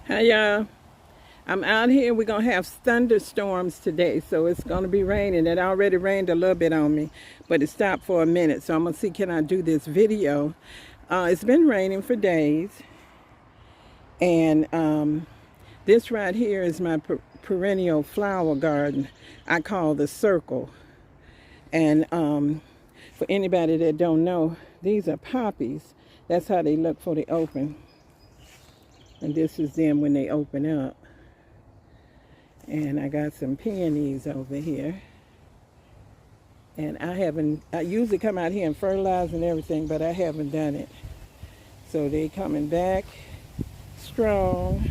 Hi y'all. I'm out here. We're going to have thunderstorms today, so it's going to be raining. It already rained a little bit on me, but it stopped for a minute, so I'm going to see can I do this video. It's been raining for days, and this right here is my perennial flower garden I call the circle. And for anybody that don't know, these are poppies. That's how they look for the open. And this is them when they open up. And I got some peonies over here. And I usually come out here and fertilize and everything, but I haven't done it. So they coming back strong.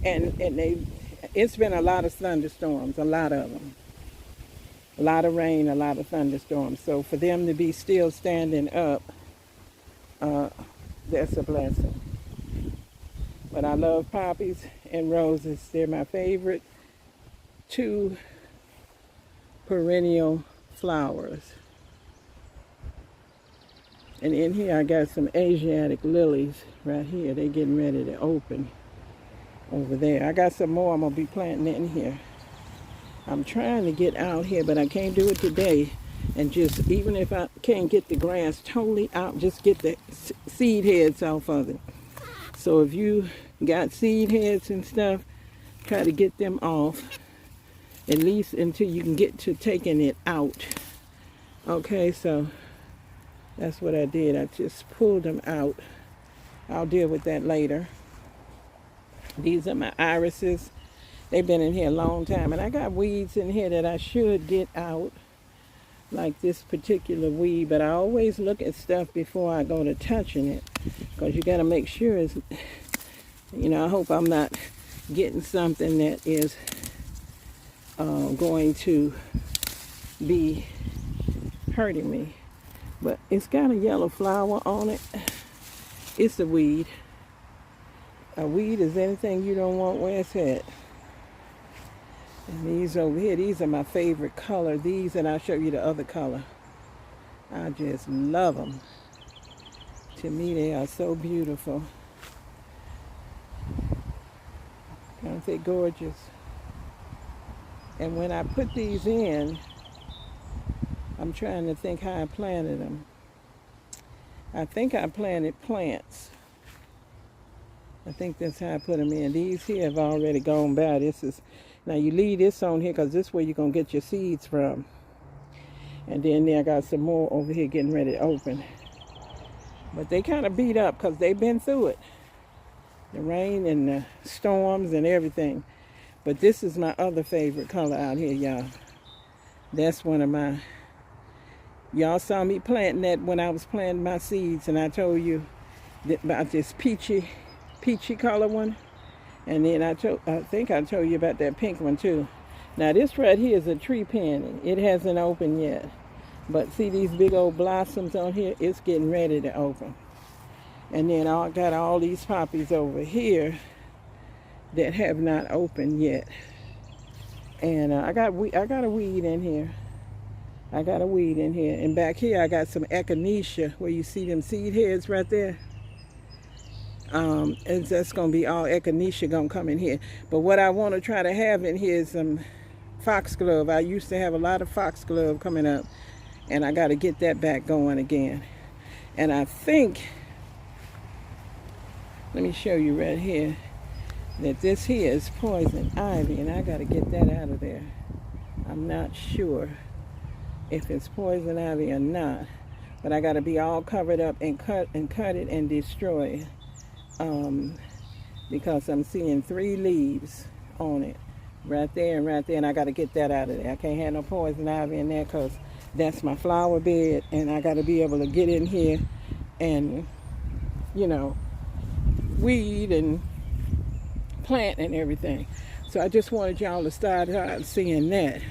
And it's been a lot of thunderstorms, a lot of them. A lot of rain, a lot of thunderstorms. So for them to be still standing up, that's a blessing. But I love poppies and roses. They're my favorite two perennial flowers. And in here I got some Asiatic lilies right here. They're getting ready to open over there. I got some more I'm going to be planting in here. I'm trying to get out here, but I can't do it today. And just, even if I can't get the grass totally out, just get the seed heads off of it. So if you got seed heads and stuff, try to get them off, at least until you can get to taking it out. Okay, so that's what I did. I just pulled them out. I'll deal with that later. These are my irises. They've been in here a long time, and I got weeds in here that I should get out, like this particular weed, but I always look at stuff before I go to touching it, because you got to make sure it's, I hope I'm not getting something that is going to be hurting me. But it's got a yellow flower on it. It's a weed. A weed is anything you don't want where it's at. And these over here, these are my favorite color. These, and I'll show you the other color. I just love them. To me, they are so beautiful. Aren't they gorgeous? And when I put these in, I'm trying to think how I planted them. I think I planted plants. I think that's how I put them in. These here have already gone by. Now you leave this on here because this is where you're going to get your seeds from. And then I got some more over here getting ready to open. But they kind of beat up because they've been through it. The rain and the storms and everything. But this is my other favorite color out here, y'all. That's one of my... Y'all saw me planting that when I was planting my seeds. And I told you about this peachy color one. And then I think I told you about that pink one too. Now this right here is a tree peony. It hasn't opened yet. But see these big old blossoms on here? It's getting ready to open. And then I got all these poppies over here that have not opened yet. And I got a weed in here. I got a weed in here. And back here I got some echinacea where you see them seed heads right there. And that's going to be all echinacea going to come in here. But what I want to try to have in here is some foxglove. I used to have a lot of foxglove coming up, and I got to get that back going again. And I think, let me show you right here, that this here is poison ivy, and I got to get that out of there. I'm not sure if it's poison ivy or not, but I got to be all covered up and cut it and destroy it. Because I'm seeing 3 leaves on it right there, and I got to get that out of there. I can't have no poison ivy in there because that's my flower bed, and I got to be able to get in here and weed and plant and everything. So I just wanted y'all to start out seeing that.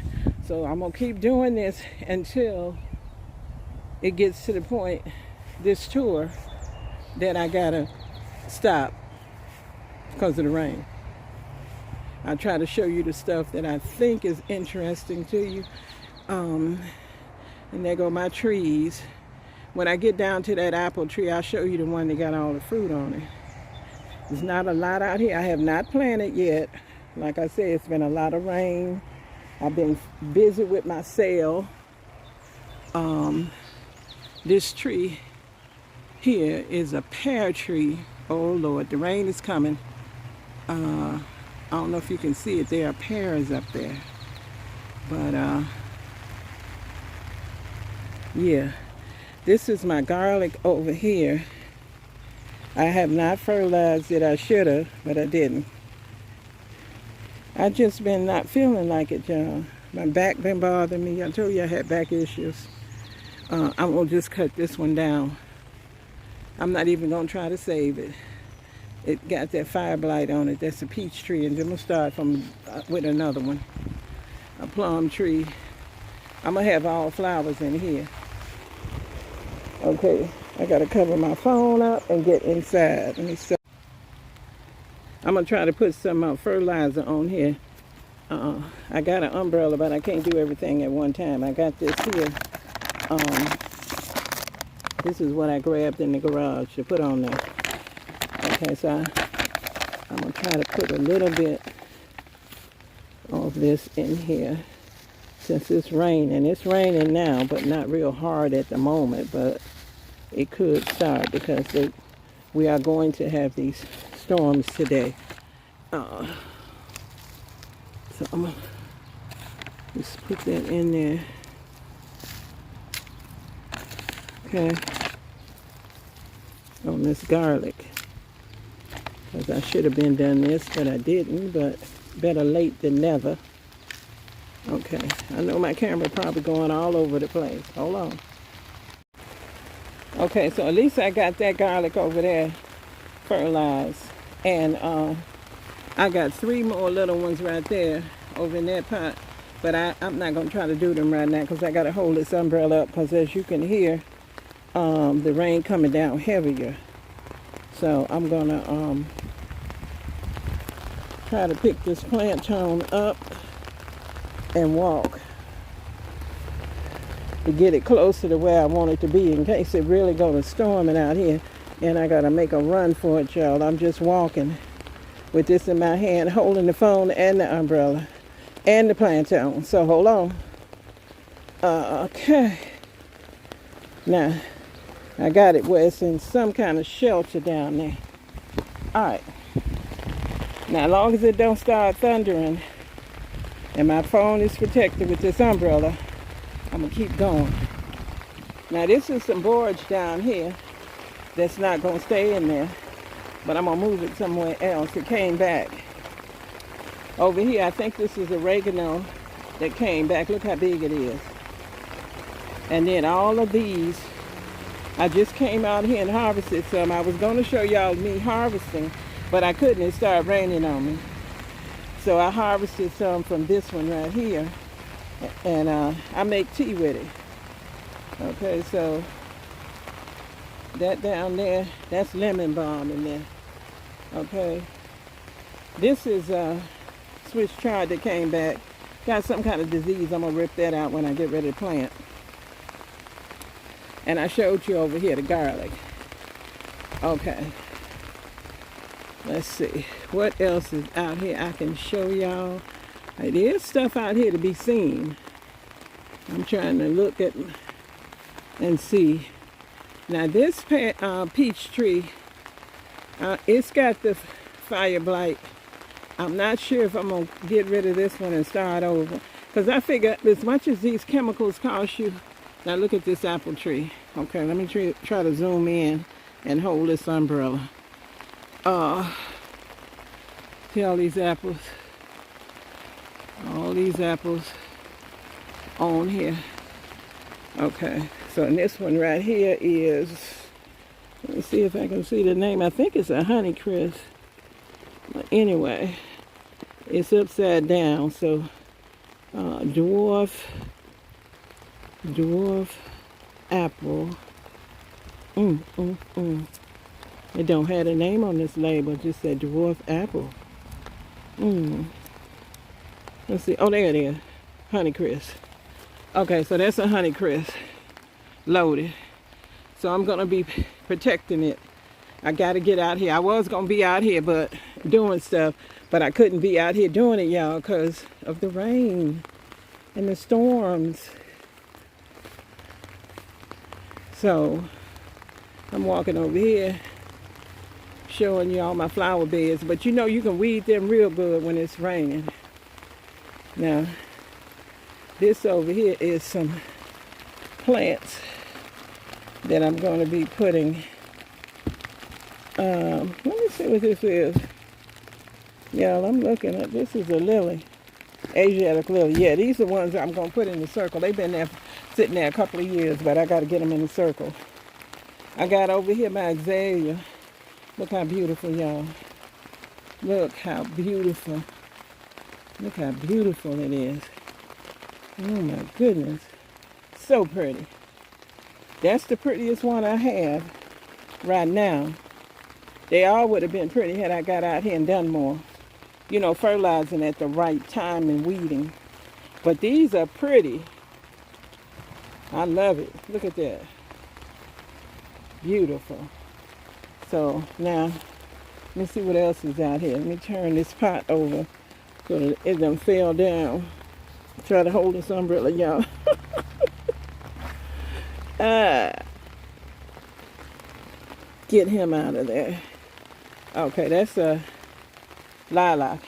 So I'm gonna keep doing this until it gets to the point, this tour, that I gotta stop because of the rain. I try to show you the stuff that I think is interesting to you. And there go my trees. When I get down to that apple tree, I'll show you the one that got all the fruit on it. There's not a lot out here. I have not planted yet. Like I said, it's been a lot of rain. I've been busy with my sale. This tree here is a pear tree. Oh Lord, the rain is coming. I don't know if you can see it. There are pears up there. But yeah, this is my garlic over here. I have not fertilized it. I should have, but I didn't. I just been not feeling like it, y'all. My back been bothering me. I told you I had back issues. I'm gonna just cut this one down. I'm not even gonna try to save it. It got that fire blight on it. That's a peach tree, and then we'll start with another one. A plum tree. I'm gonna have all flowers in here. Okay, I gotta cover my phone up and get inside. Let me see. I'm gonna try to put some fertilizer on here. I got an umbrella, but I can't do everything at one time. I got this here. This is what I grabbed in the garage to put on there. Okay, so I'm gonna try to put a little bit of this in here since it's raining. It's raining now, but not real hard at the moment, but it could start because we are going to have these storms today. So I'm gonna just put that in there. Okay. On this garlic. Because I should have been done this, but I didn't. But better late than never. Okay. I know my camera probably going all over the place. Hold on. Okay, so at least I got that garlic over there fertilized. And I got 3 more little ones right there over in that pot. But I'm not going to try to do them right now because I got to hold this umbrella up because as you can hear, the rain coming down heavier. So I'm going to try to pick this plant tone up and walk to get it closer to where I want it to be in case it really going to storm it out here. And I got to make a run for it, y'all. I'm just walking with this in my hand, holding the phone and the umbrella and the plant tone. So hold on. Okay. Now, I got it where it's in some kind of shelter down there. All right. Now, as long as it don't start thundering and my phone is protected with this umbrella, I'm going to keep going. Now, this is some borage down here that's not going to stay in there, but I'm going to move it somewhere else. It came back. Over here, I think this is oregano that came back. Look how big it is. And then all of these, I just came out here and harvested some. I was going to show y'all me harvesting, but I couldn't. It started raining on me. So I harvested some from this one right here, and I make tea with it. Okay, so that down there, that's lemon balm in there. Okay. This is Swiss chard that came back. Got some kind of disease. I'm going to rip that out when I get ready to plant. And I showed you over here the garlic. Okay. Let's see. What else is out here I can show y'all? There's stuff out here to be seen. I'm trying to look at and see. Now this peach tree, it's got the fire blight. I'm not sure if I'm going to get rid of this one and start over. Because I figure as much as these chemicals cost you. Now look at this apple tree. Okay, let me try to zoom in and hold this umbrella. See all these apples? All these apples on here. Okay, so this one right here is, let me see if I can see the name. I think it's a honeycrisp. But anyway, it's upside down. So dwarf apple. It don't have a name on this label. It just said dwarf apple. Let's see. Oh, there it is. Honeycrisp. Okay, so that's a honeycrisp loaded. So I'm gonna be protecting it. I got to get out here. I was going to be out here but doing stuff, but I couldn't be out here doing it, y'all, because of the rain and the storms. So I'm walking over here showing you all my flower beds, but you know you can weed them real good when it's raining. Now this over here is some plants that I'm going to be putting. Let me see what this is. Y'all, I'm looking at, this is a lily, Asiatic lily. Yeah, these are ones that I'm going to put in the circle. They've been there, sitting there a couple of years, but I got to get them in the circle. I got over here my azalea. Look how beautiful, y'all. Look how beautiful. Look how beautiful it is. Oh my goodness. So pretty. That's the prettiest one I have right now. They all would have been pretty had I got out here and done more. You know, fertilizing at the right time and weeding. But these are pretty. I love it. Look at that. Beautiful. So now, let me see what else is out here. Let me turn this pot over so that it doesn't fall down. Try to hold this umbrella, y'all. Get him out of there. Okay, that's a lilac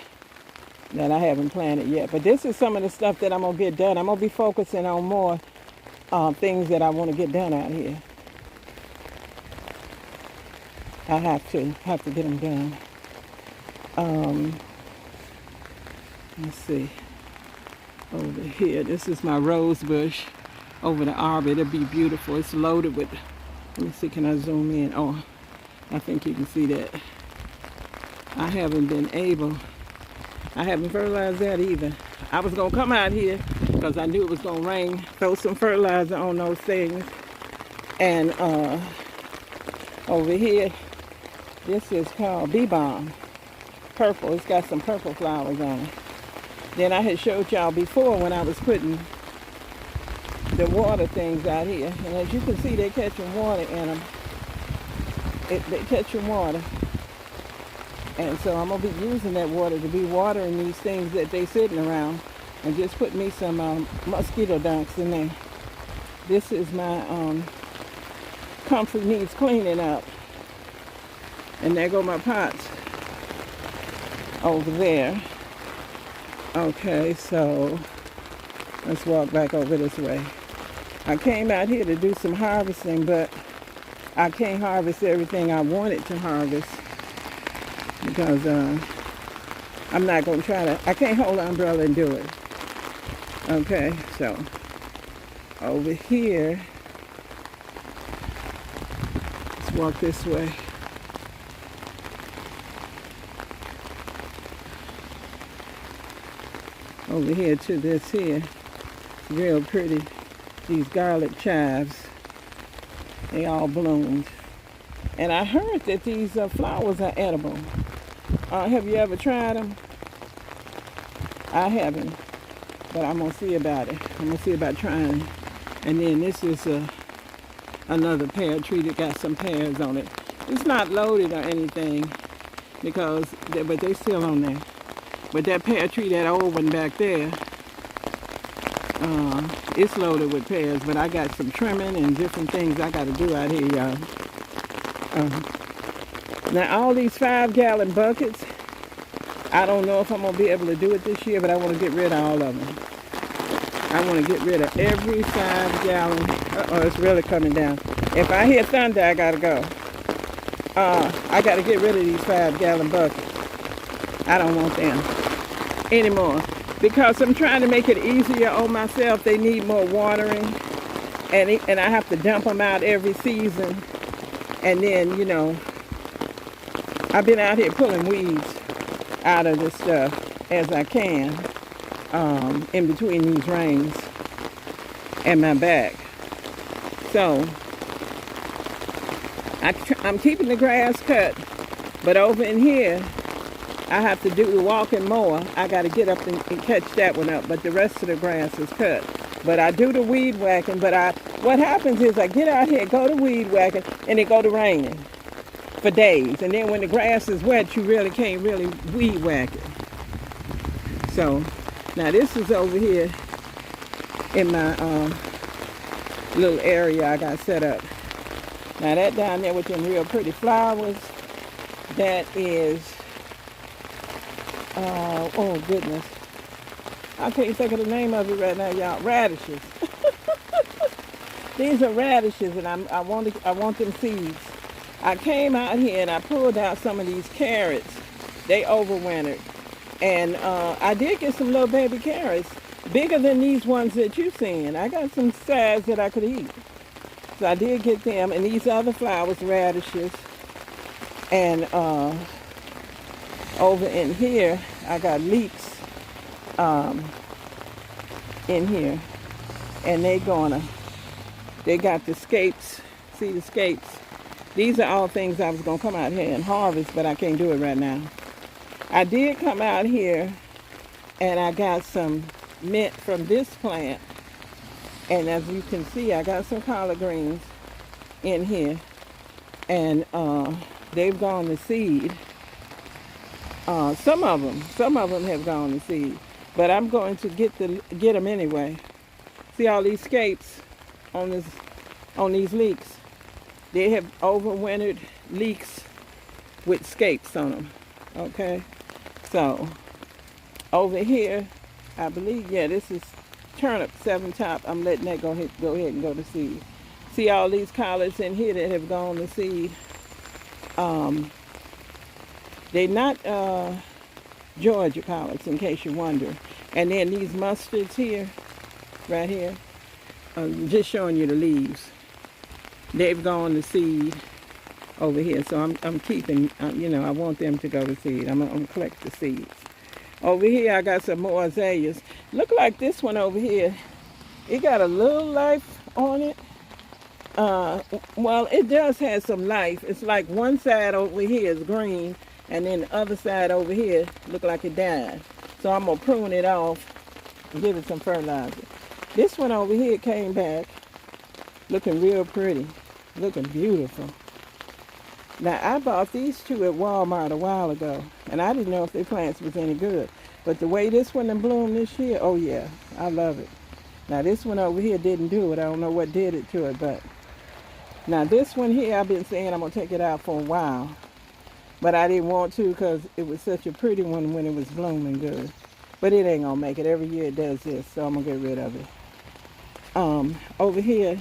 that I haven't planted yet. But this is some of the stuff that I'm going to get done. I'm going to be focusing on more things that I want to get done out here. I have to get them done. Let's see. Over here, this is my rose bush over the arbor. It'll be beautiful. It's loaded with, let me see, can I zoom in? Oh, I think you can see that. I haven't fertilized that either. I was going to come out here because I knew it was going to rain, throw some fertilizer on those things. And over here, this is called Bee Balm. Purple. It's got some purple flowers on it. Then I had showed y'all before when I was putting the water things out here. And as you can see, they're catching water in them. They're catching water. And so I'm going to be using that water to be watering these things that they sitting around. And just put me some mosquito dunks in there. This is my comfort needs cleaning up. And there go my pots over there. Okay, so let's walk back over this way. I came out here to do some harvesting, but I can't harvest everything I wanted to harvest because I'm not going to try to, I can't hold an umbrella and do it. Okay, so over here, let's walk this way. Over here to this here, real pretty, these garlic chives, they all bloomed. And I heard that these flowers are edible. Have you ever tried them? I haven't, but I'm gonna see about it. I'm gonna see about trying it. And then this is another pear tree that got some pears on it. It's not loaded or anything, but they still on there. But that pear tree, that old one back there, it's loaded with pears. But I got some trimming and different things I got to do out here, y'all. Now, all these 5-gallon buckets, I don't know if I'm going to be able to do it this year, but I want to get rid of all of them. I want to get rid of every 5-gallon. Uh-oh, it's really coming down. If I hear thunder, I got to go. I got to get rid of these 5-gallon buckets. I don't want them anymore because I'm trying to make it easier on myself. They need more watering, and I have to dump them out every season. And then, you know, I've been out here pulling weeds out of this stuff as I can in between these rains and my back. So I'm keeping the grass cut, but over in here, I have to do the walking more. I got to get up and catch that one up, but the rest of the grass is cut. But I do the weed whacking, but what happens is I get out here, go to weed whacking, and it go to raining. for days. And then when the grass is wet, you really can't really weed whack it. So now this is over here in my little area I got set up. Now that down there with them real pretty flowers, that is, oh goodness, I can't think of the name of it right now, y'all. Radishes. These are radishes, and I want them seeds. I came out here and I pulled out some of these carrots. They overwintered, and I did get some little baby carrots, bigger than these ones that you've seen. I got some size that I could eat, so I did get them. And these other flowers, radishes, and over in here I got leeks in here, and they got the scapes. See the scapes? These are all things I was gonna come out here and harvest, but I can't do it right now. I did come out here and I got some mint from this plant, and as you can see, I got some collard greens in here, and they've gone to seed. Some of them have gone to seed, but I'm going to get them anyway. See all these scapes on these leeks? They have overwintered leeks with scapes on them. Okay, so over here, I believe, yeah, this is turnip 7 top. I'm letting that go ahead and go to seed. See all these collards in here that have gone to seed. They're not Georgia collards, in case you wonder. And then these mustards here, right here, just showing you the leaves. They've gone to seed over here, so I'm keeping, you know, I want them to go to seed. I'm gonna collect the seeds. Over here, I got some more azaleas. Look like this one over here. It got a little life on it. Well, it does have some life. It's like one side over here is green, and then the other side over here look like it died. So I'm gonna prune it off and give it some fertilizer. This one over here came back looking real pretty, looking beautiful. Now, I bought these two at Walmart a while ago, and I didn't know if their plants was any good. But the way this one bloomed this year, oh yeah, I love it. Now, this one over here didn't do it. I don't know what did it to it, but now this one here, I've been saying I'm gonna take it out for a while, but I didn't want to because it was such a pretty one when it was blooming good. But it ain't gonna make it. Every year it does this, so I'm gonna get rid of it. Over here,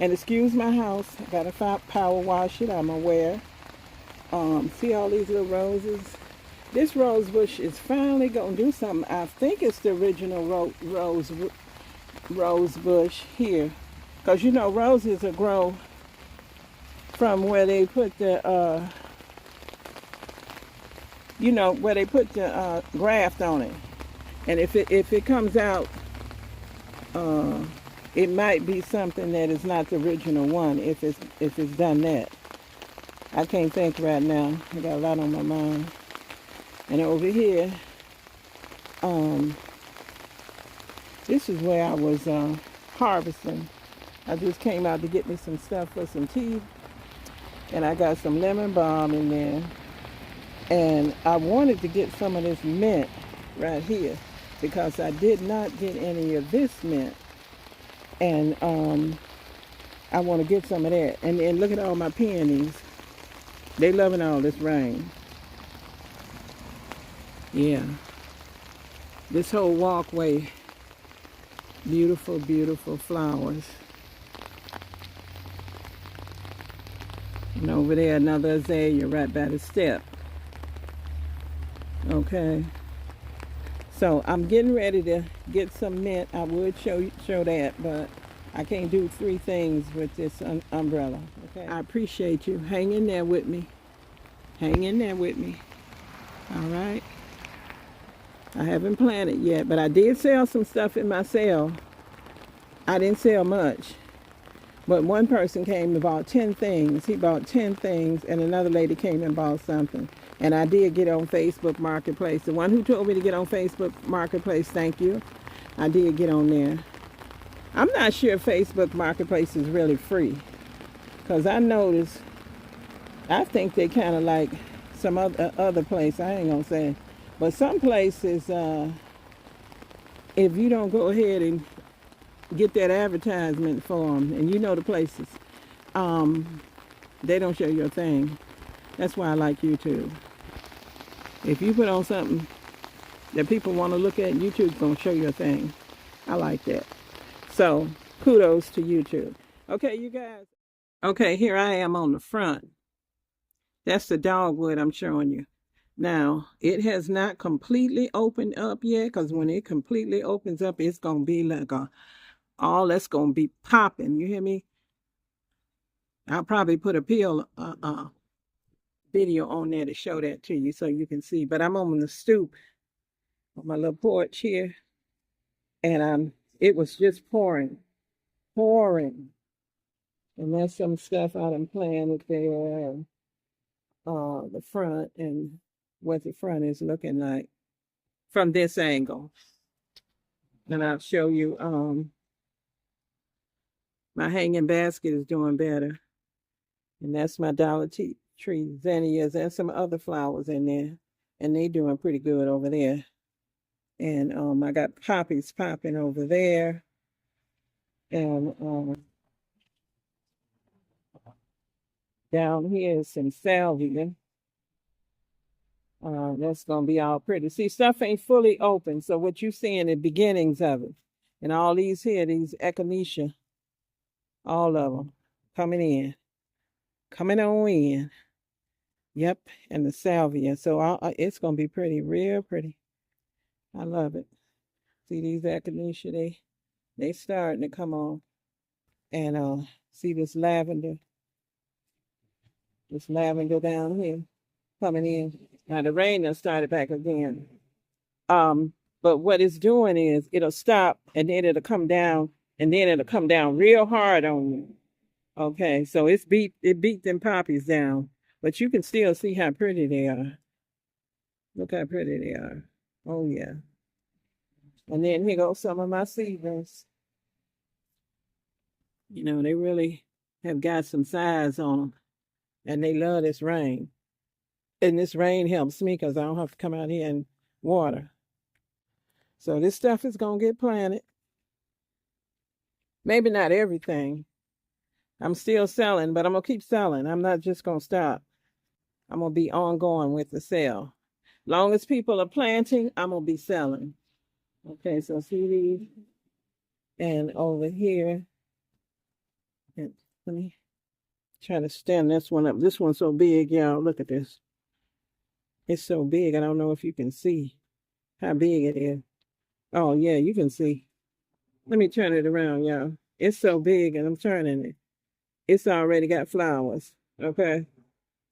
and excuse my house, I gotta power wash it, I'm aware. See all these little roses? This rose bush is finally gonna do something. I think it's the original rose bush here. Because you know, roses will grow from where they put the, you know, where they put the graft on it. And if it comes out, it might be something that is not the original one if it's done that. I can't think right now. I got a lot on my mind. And over here, this is where I was harvesting. I just came out to get me some stuff for some tea, and I got some lemon balm in there. And I wanted to get some of this mint right here because I did not get any of this mint. And I want to get some of that. And then look at all my peonies. They loving all this rain. Yeah. This whole walkway, beautiful, beautiful flowers. And over there, another azalea right by the step. Okay. So I'm getting ready to get some mint. I would show that, but I can't do 3 things with this umbrella. Okay. I appreciate you. Hang in there with me. Hang in there with me. All right. I haven't planted yet, but I did sell some stuff in my sale. I didn't sell much, but one person came and bought 10 things. He bought 10 things, and another lady came and bought something. And I did get on Facebook Marketplace. The one who told me to get on Facebook Marketplace, thank you. I did get on there. I'm not sure Facebook Marketplace is really free, because I noticed I think they kind of like some other place. I ain't gonna say, but some places, if you don't go ahead and get that advertisement for them, and you know the places, um, they don't show your thing. That's why I like YouTube. If you put on something that people want to look at, YouTube's gonna show your thing. I like that. So kudos to YouTube. Okay, you guys. Okay, here I am on the front. That's the dogwood I'm showing you. Now, it has not completely opened up yet, because when it completely opens up, it's going to be like all that's going to be popping. You hear me? I'll probably put a peel video on there to show that to you so you can see. But I'm on the stoop on my little porch here, and it was just pouring. And there's some stuff out and planted there, the front and what the front is looking like from this angle. And I'll show you my hanging basket is doing better. And that's my Tree zinnias and some other flowers in there. And they doing pretty good over there. And I got poppies popping over there. And down here is some salvia. That's gonna be all pretty. See, stuff ain't fully open. So what you see in the beginnings of it. And all these here, these echinacea, all of them coming in. Coming on in. Yep, and the salvia. So it's gonna be pretty, real pretty. I love it. See these echinacea, they starting to come on. And see this lavender down here coming in. Now the rain has started back again. But what it's doing is it'll stop and then it'll come down and then it'll come down real hard on you. Okay, so it beat them poppies down, but you can still see how pretty they are. Look how pretty they are. Oh yeah. And then here goes some of my seedlings. You know, they really have got some size on them, and they love this rain. And this rain helps me because I don't have to come out here and water. So this stuff is gonna get planted. Maybe not everything. I'm still selling, but I'm gonna keep selling. I'm not just gonna stop. I'm gonna be ongoing with the sale. Long as people are planting, I'm gonna be selling. Okay, so see these, and over here, and let me try to stand this one up. This one's so big, y'all. Look at this. It's so big. I don't know if you can see how big it is. Oh yeah, you can see. Let me turn it around, y'all. It's so big, and I'm turning it. It's already got flowers. Okay,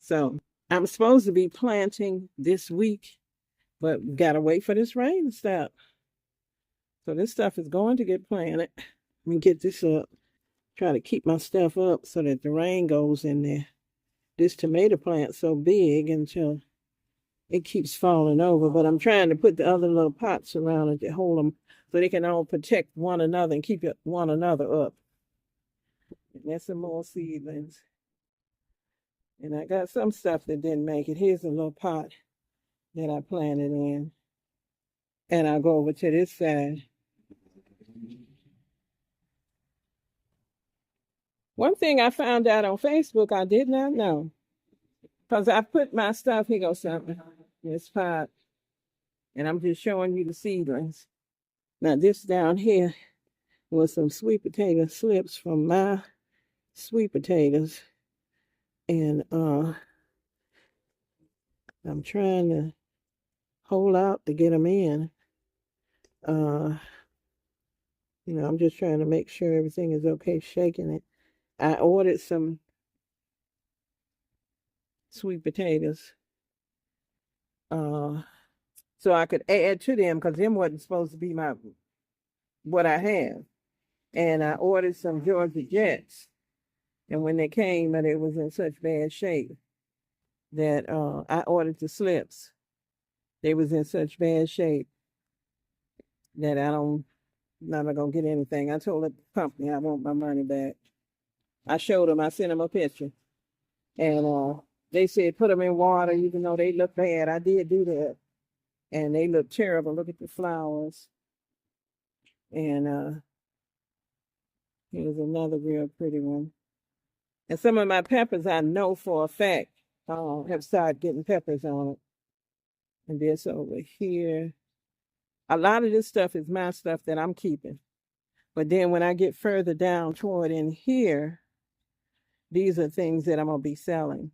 so I'm supposed to be planting this week, but gotta wait for this rain to stop. So this stuff is going to get planted. Let me get this up. Try to keep my stuff up so that the rain goes in there. This tomato plant's so big until it keeps falling over, but I'm trying to put the other little pots around it to hold them so they can all protect one another and keep one another up. And there's some more seedlings. And I got some stuff that didn't make it. Here's a little pot that I planted in. And I'll go over to this side. One thing I found out on Facebook I did not know. Because I put my stuff, here goes something, this pot. And I'm just showing you the seedlings. Now this down here was some sweet potato slips from my sweet potatoes. And I'm trying to hold out to get them in. I'm just trying to make sure everything is okay, shaking it. I ordered some sweet potatoes so I could add to them because them wasn't supposed to be what I have. And I ordered some Georgia Jets. And when they came, and it was in such bad shape that I ordered the slips. They was in such bad shape that I'm not gonna get anything. I told the company I want my money back. I showed them, I sent them a picture. And They said put them in water, even though they look bad. I did do that, and they look terrible. Look at the flowers. And here's another real pretty one. And some of my peppers, I know for a fact, have started getting peppers on it. And this over here. A lot of this stuff is my stuff that I'm keeping. But then when I get further down toward in here, these are things that I'm going to be selling,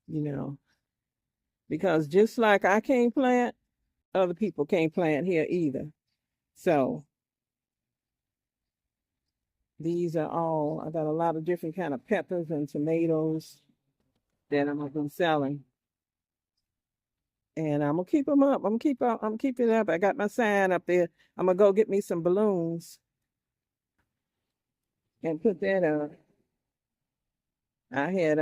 you know, because just like I can't plant, other people can't plant here either. So these are all, I got a lot of different kind of peppers and tomatoes that I'm going to be selling. And I'm gonna keep them up. I'm keeping it up. I got my sign up there. I'm gonna go get me some balloons and put that up. I had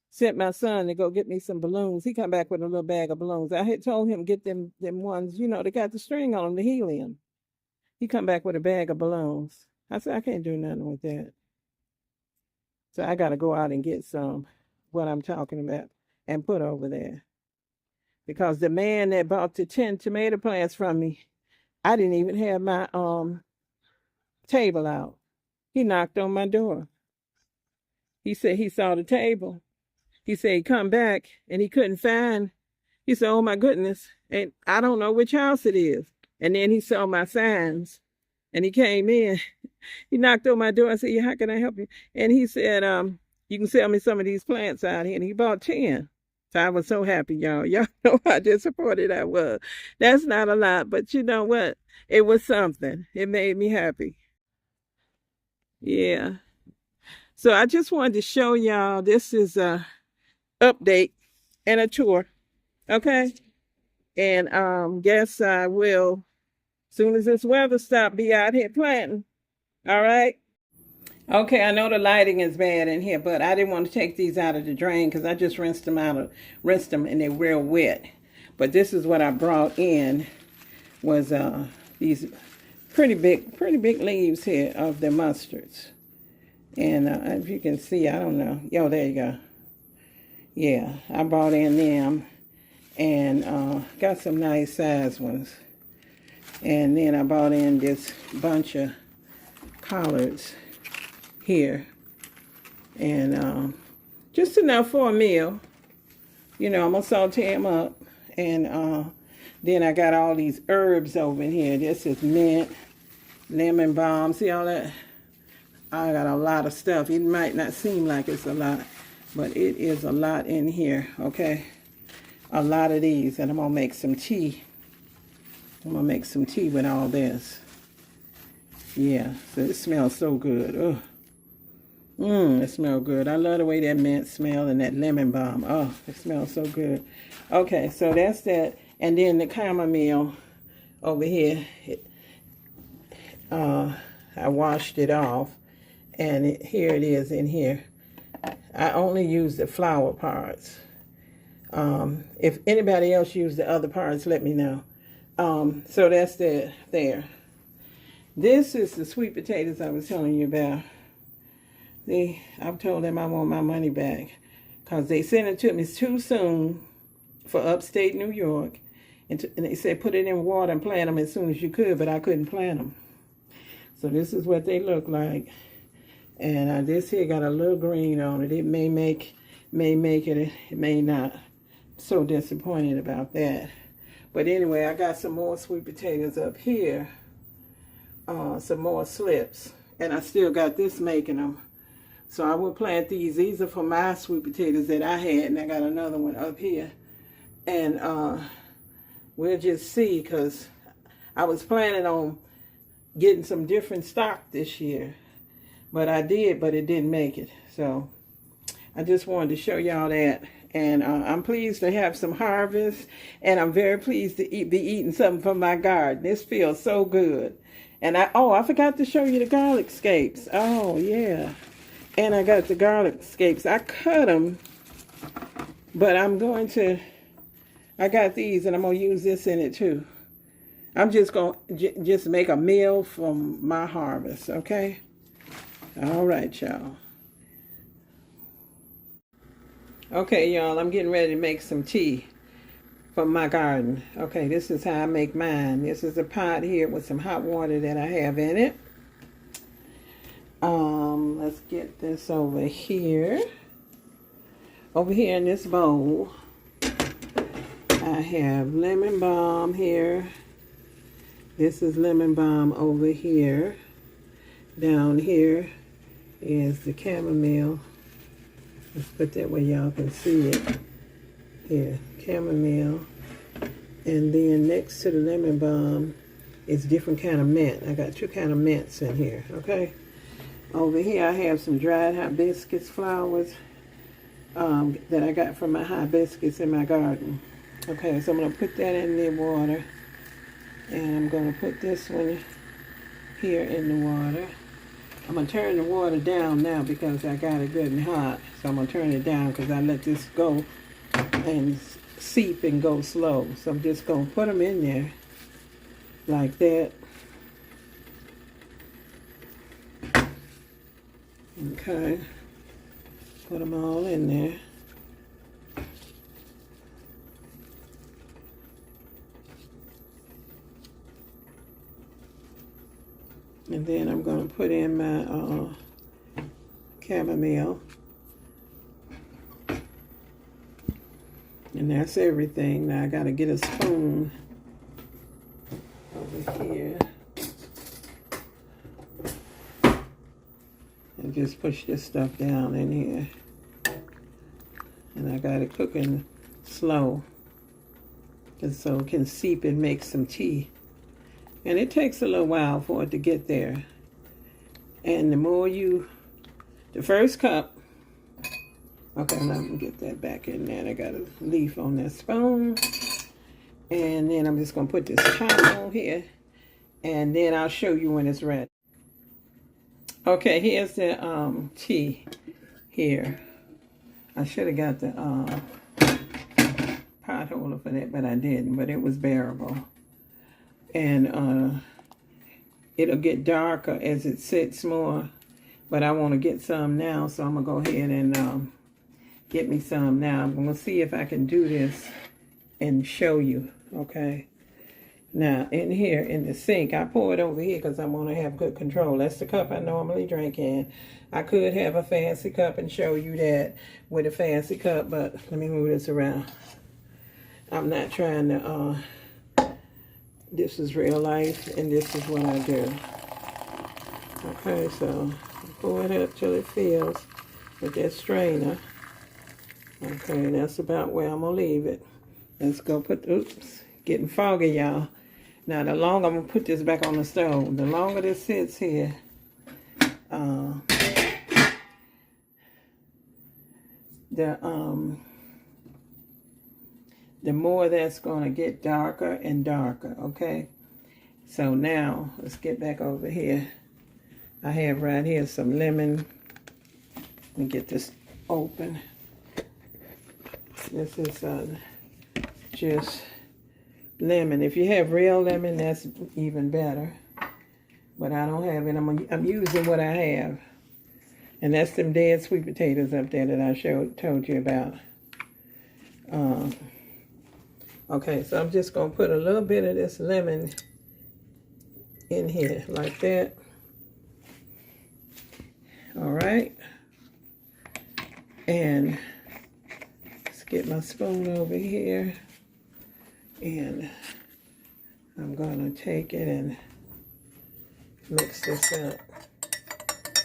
sent my son to go get me some balloons. He come back with a little bag of balloons. I had told him get them ones, you know, they got the string on them, the helium. He come back with a bag of balloons. I said I can't do nothing with that. So I gotta go out and get some, what I'm talking about, and put over there. Because the man that bought the 10 tomato plants from me, I didn't even have my table out. He knocked on my door. He said he saw the table. He said he come back and he couldn't find. He said, oh my goodness, and I don't know which house it is. And then he saw my signs and he came in. He knocked on my door. I said, yeah, how can I help you? And he said, you can sell me some of these plants out here. And he bought 10. So I was so happy, y'all. Y'all know how disappointed I was. That's not a lot, but you know what? It was something. It made me happy. Yeah. So I just wanted to show y'all this is a update and a tour. Okay? And guess I will, as soon as this weather stops, be out here planting. All right? Okay, I know the lighting is bad in here, but I didn't want to take these out of the drain because I just rinsed them and they're real wet. But this is what I brought in was these pretty big leaves here of the mustards. And if you can see, I don't know. Yo, there you go. Yeah, I brought in them and got some nice size ones. And then I brought in this bunch of collards here, and just enough for a meal. You know, I'm gonna saute them up, and then I got all these herbs over here. This is mint, lemon balm. See all that? I got a lot of stuff. It might not seem like it's a lot, but it is a lot in here. Okay, a lot of these, and I'm gonna make some tea. I'm gonna make some tea with all this. Yeah, so it smells so good. Oh. It smells good. I love the way that mint smells and that lemon balm. Oh, it smells so good. Okay, so that's that. And then the chamomile over here, I washed it off. And here it is in here. I only use the flower parts. If anybody else used the other parts, let me know. So that's that there. This is the sweet potatoes I was telling you about. I've told them I want my money back because they sent it to me too soon for upstate New York. And they said put it in water and plant them as soon as you could, but I couldn't plant them. So this is what they look like. And this here got a little green on it. It may make it, it may not. So disappointed about that. But anyway, I got some more sweet potatoes up here. Some more slips. And I still got this making them. So I will plant these. These are for my sweet potatoes that I had. And I got another one up here. And we'll just see, because I was planning on getting some different stock this year. But I did, but it didn't make it. So I just wanted to show y'all that. And I'm pleased to have some harvest. And I'm very pleased to be eating something from my garden. This feels so good. And I forgot to show you the garlic scapes. Oh, yeah. And I got the garlic scapes. I cut them, but I got these, and I'm going to use this in it too. I'm just going to just make a meal from my harvest, okay? All right, y'all. Okay, y'all, I'm getting ready to make some tea from my garden. Okay, this is how I make mine. This is a pot here with some hot water that I have in it. Let's get this over here. Over here in this bowl, I have lemon balm here. This is lemon balm over here. Down here is the chamomile. Let's put that where y'all can see it. Here, chamomile. And then next to the lemon balm is different kind of mint. I got two kind of mints in here, okay? Over here I have some dried hibiscus flowers that I got from my hibiscus in my garden. Okay, so I'm going to put that in the water. And I'm going to put this one here in the water. I'm going to turn the water down now because I got it good and hot. So I'm going to turn it down because I let this go and seep and go slow. So I'm just going to put them in there like that. Okay. Put them all in there. And then I'm going to put in my chamomile. And that's everything. Now I got to get a spoon over here. And just push this stuff down in here. And I got it cooking slow, just so it can seep and make some tea. And it takes a little while for it to get there. And the more the first cup, okay, now I'm gonna get that back in there. I got a leaf on that spoon. And then I'm just gonna put this top on here. And then I'll show you when it's ready. Okay, here's the tea here. I should have got the pot holder for that, but I didn't, but it was bearable. And it'll get darker as it sits more, but I want to get some now, so I'm going to go ahead and get me some now. I'm going to see if I can do this and show you, okay? Now, in here, in the sink, I pour it over here because I want to have good control. That's the cup I normally drink in. I could have a fancy cup and show you that with a fancy cup, but let me move this around. I'm not trying to, this is real life, and this is what I do. Okay, so pour it up till it fills with that strainer. Okay, that's about where I'm going to leave it. Let's go put, oops, getting foggy, y'all. Now, the longer I'm going to put this back on the stove, the longer this sits here, the more that's going to get darker and darker, okay? So now, let's get back over here. I have right here some lemon. Let me get this open. This is just lemon. If you have real lemon, that's even better. But I don't have it. I'm using what I have. And that's them dead sweet potatoes up there that I told you about. Okay, so I'm just going to put a little bit of this lemon in here, like that. All right. And let's get my spoon over here. And I'm going to take it and mix this up.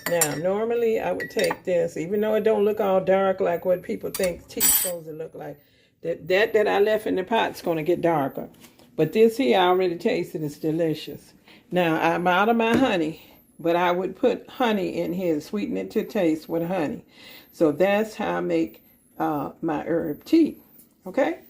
Now, normally I would take this, even though it don't look all dark like what people think tea's supposed to look like. That I left in the pot's going to get darker. But this here, I already tasted, it's delicious. Now, I'm out of my honey, but I would put honey in here, sweeten it to taste with honey. So that's how I make my herb tea. Okay?